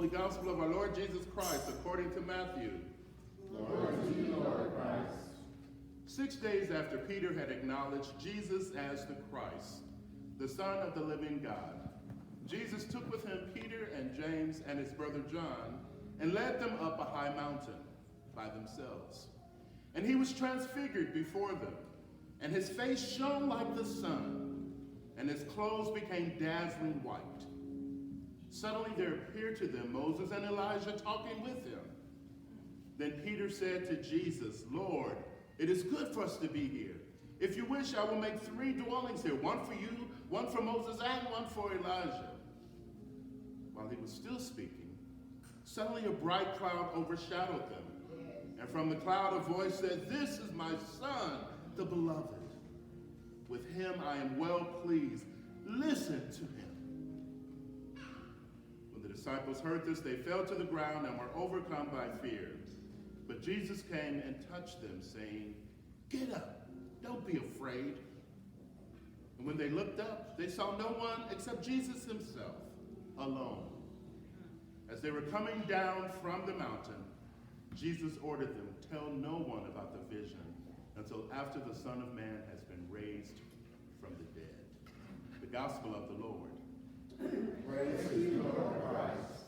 Gospel of our Lord Jesus Christ according to Matthew. Glory to you, Lord Christ. 6 days after Peter had acknowledged Jesus as the Christ, the Son of the living God, Jesus took with him Peter and James and his brother John and led them up a high mountain by themselves. And he was transfigured before them, and his face shone like the sun, and his clothes became dazzling white. Suddenly there appeared to them Moses and Elijah talking with him. Then Peter said to Jesus, "Lord, it is good for us to be here. If you wish, I will make 3 dwellings here, one for you, one for Moses, and one for Elijah." While he was still speaking, suddenly a bright cloud overshadowed them. And from the cloud a voice said, "This is my son, the beloved. With him I am well pleased. Listen to him." When the disciples heard this, they fell to the ground and were overcome by fear. But Jesus came and touched them, saying, "Get up, don't be afraid." And when they looked up, they saw no one except Jesus himself, alone. As they were coming down from the mountain, Jesus ordered them, "Tell no one about the vision until after the Son of Man has been raised from the dead." The Gospel of the Lord. Praise to you, Lord Christ.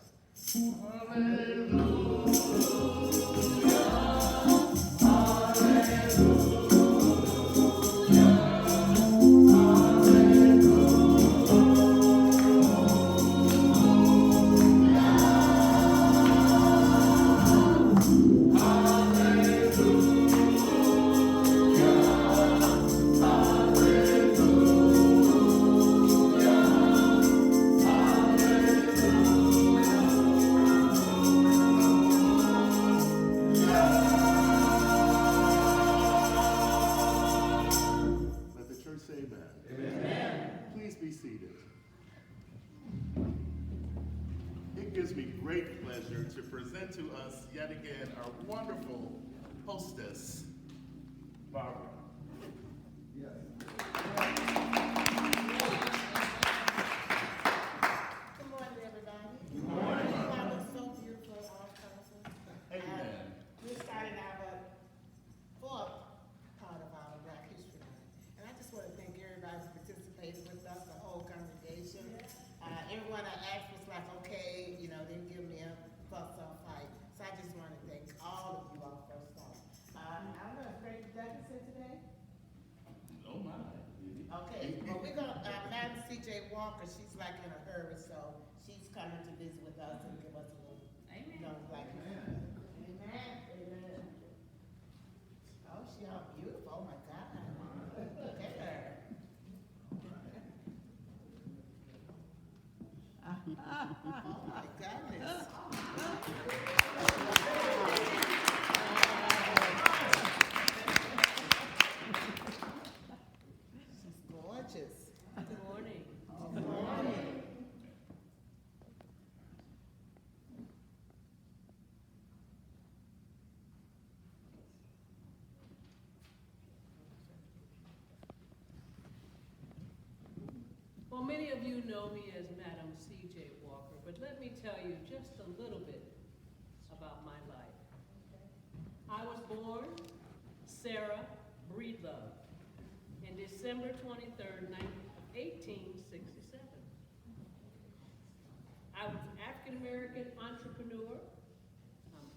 To present to us yet again our wonderful hostess, Barbara. Yes. Good morning, everybody. Good morning. That was so beautiful, all colorful. Amen. We're starting our 4th part of our Black History Month. And I just want to thank everybody who participated with us, the whole congregation. Everyone I asked was like, okay, you know, didn't give me a fuss or fight. So I just want to thank all of you all first off. I don't know, is Greg Dickinson today? Oh my. Okay, well, we're going to, Madam C.J. Walker, she's like in a hurry, so she's coming to visit with us and give us a little, you know, Black History. Amen. Amen. Oh, she all beautiful, oh my God. Look at her. Oh my goodness. She's gorgeous. Good morning. Good morning. Well, many of you know me as Madam C.J. Walker, but let me tell you just a little bit about my life. I was born Sarah Breedlove in December 23rd, 1867. I was an African-American entrepreneur,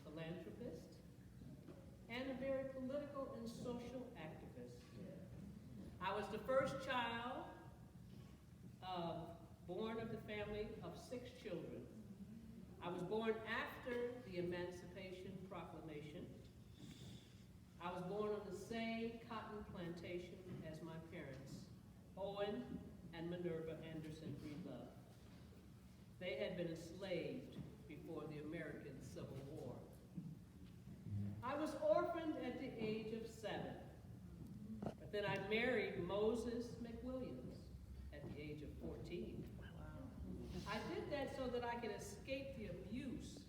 philanthropist, and a very political and social activist. I was the first child born of the family of 6 children. I was born after the Emancipation Proclamation. I was born on the same cotton plantation as my parents, Owen and Minerva Anderson Breedlove. They had been enslaved before the American Civil that so that I could escape the abuse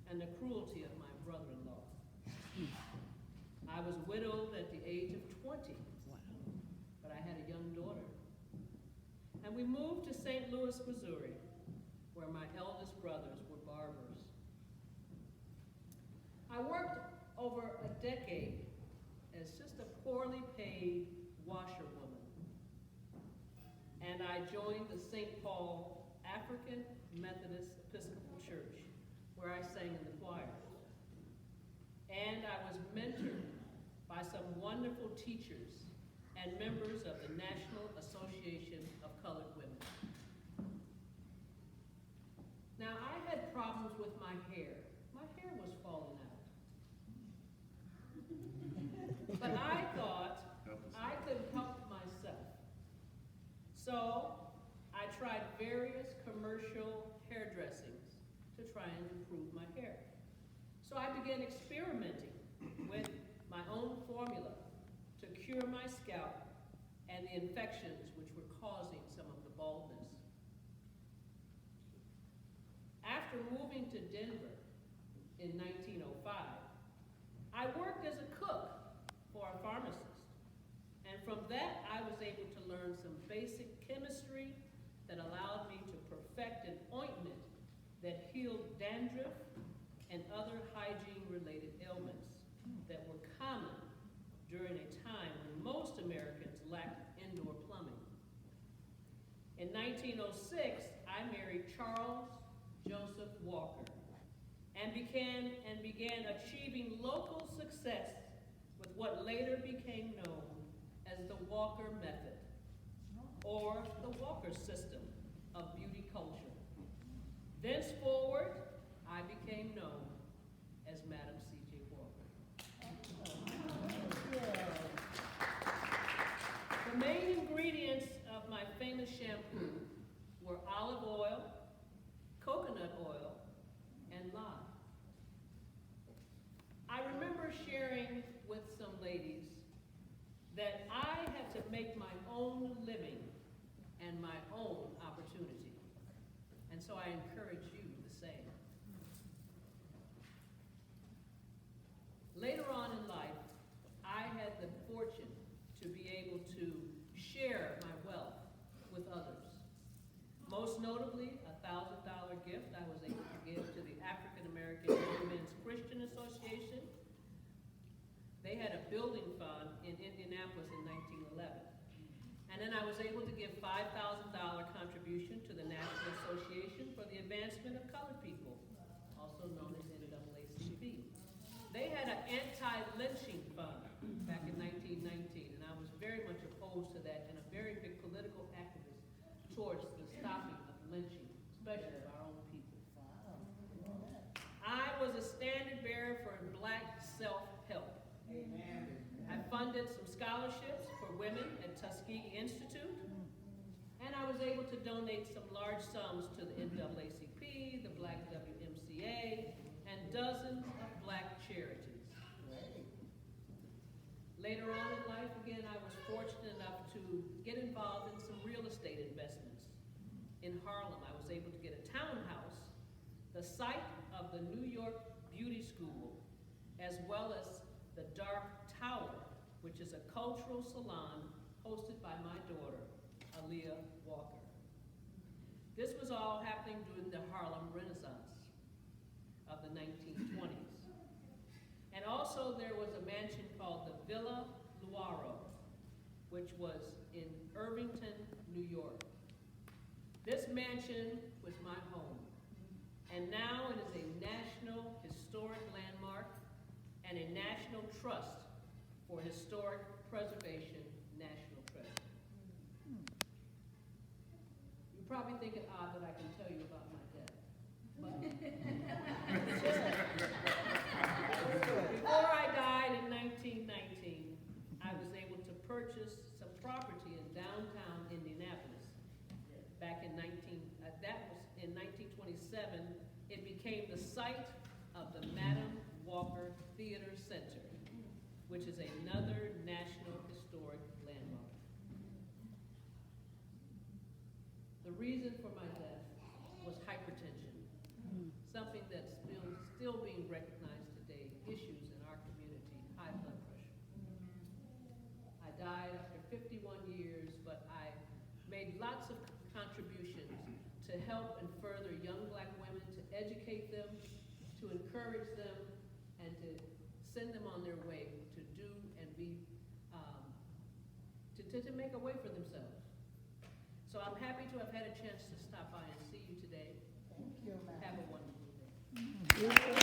and the cruelty of my brother-in-law. I was widowed at the age of 20, but I had a young daughter. And we moved to St. Louis, Missouri, where my eldest brothers were barbers. I worked over a decade as just a poorly paid washerwoman. And I joined the St. Paul African Methodist Episcopal Church, where I sang in the choir. And I was mentored by some wonderful teachers and members of the National Association of Colored Women. Now, I had problems with my hair. My hair was falling out. But I thought I could help myself. So I tried various commercial hairdressings to try and improve my hair. So I began experimenting with my own formula to cure my scalp and the infections which were causing some of the baldness. After moving to Denver in 1905, I worked as a cook for a pharmacist. And from that, I was able to learn some basic chemistry that allowed me to perfect an ointment that healed dandruff and other hygiene-related ailments that were common during a time when most Americans lacked indoor plumbing. In 1906, I married Charles Joseph Walker and began achieving local success with what later became known as the Walker Method, or the Walker System of beauty culture. Thenceforward, I became known as Madam C.J. Walker. The main ingredients of my famous shampoo were olive oil, coconut oil, and lye. I remember sharing with some ladies that I had to make my own living and my own opportunity. And so I encourage you the same. Later on in life, I had the fortune to be able to share my wealth with others. Most notably, a $1,000 gift I was able to give to the African American Young Men's Christian Association. They had a building fund in Indianapolis in 1911. And then I was able to give $5,000 contribution to the National Association for the Advancement of Colored People, also known as NAACP. They had an anti-lynching fund back in 1919, and I was very much opposed to that and a very big political activist towards the stopping of lynching, especially of our own people. I was a standard bearer for Black self-help. I funded some scholarships for women at Tuskegee Institute, and I was able to donate some large sums to the NAACP, the Black WMCA, and dozens of Black charities. Later on in life, again, I was fortunate enough to get involved in some real estate investments. In Harlem, I was able to get a townhouse, the site of the New York Beauty School, as well as the Dark Tower, which is a cultural salon hosted by my daughter, Aaliyah Walker. This was all happening during the Harlem Renaissance of the 1920s. And also there was a mansion called the Villa Luaro, which was in Irvington, New York. This mansion was my home, and now it is a National Historic Landmark and a National Trust for Historic Preservation National Treasure. You're probably thinking odd that I can tell you about my death. But before I died in 1919, I was able to purchase some property in downtown Indianapolis. Back in 1927, it became the site of the Madam Walker Theater Center, which is another National Historic Landmark. The reason for my death was hypertension. something that's still being recognized today, issues in our community, high blood pressure. I died after 51 years, but I made lots of contributions to help and further young black women, to educate them, to encourage them, and to send them on their way to do and be, to make a way for themselves. So I'm happy to have had a chance to stop by and see you today. Thank you, ma'am. Have a wonderful day.